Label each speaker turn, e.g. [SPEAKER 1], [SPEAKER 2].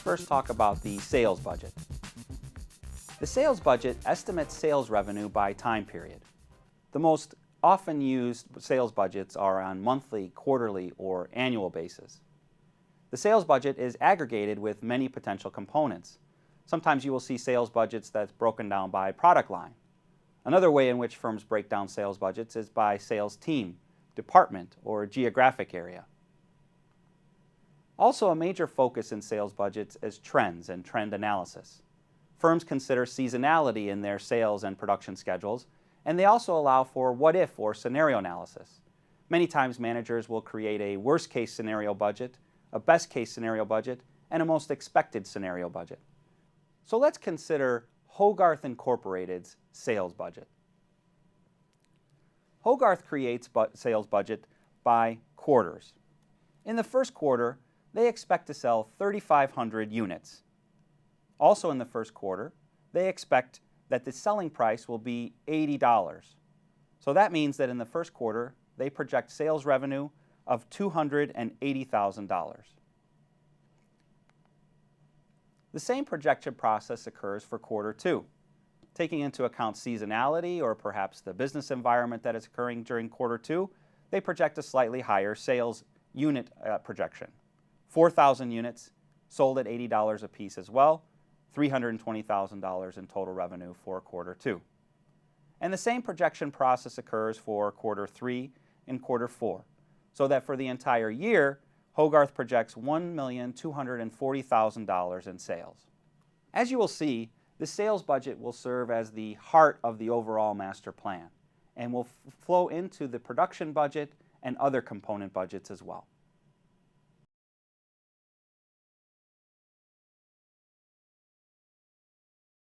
[SPEAKER 1] first talk about the sales budget. The sales budget estimates sales revenue by time period. The most often used sales budgets are on monthly, quarterly, or annual basis. The sales budget is aggregated with many potential components. Sometimes you will see sales budgets that's broken down by product line. Another way in which firms break down sales budgets is by sales team, department, or geographic area. Also, a major focus in sales budgets is trends and trend analysis. Firms consider seasonality in their sales and production schedules, and they also allow for what-if or scenario analysis. Many times managers will create a worst-case scenario budget, a best-case scenario budget, and a most expected scenario budget. So let's consider Hogarth Incorporated's sales budget. Hogarth creates sales budget by quarters. In the first quarter, they expect to sell 3,500 units. Also in the first quarter, they expect that the selling price will be $80. So that means that in the first quarter, they project sales revenue of $280,000. The same projection process occurs for quarter two. Taking into account seasonality or perhaps the business environment that is occurring during quarter two, they project a slightly higher sales unit projection. 4,000 units sold at $80 a piece as well, $320,000 in total revenue for quarter two. And the same projection process occurs for quarter three and quarter four, so that for the entire year, Hogarth projects $1,240,000 in sales. As you will see, the sales budget will serve as the heart of the overall master plan and will flow into the production budget and other component budgets as well.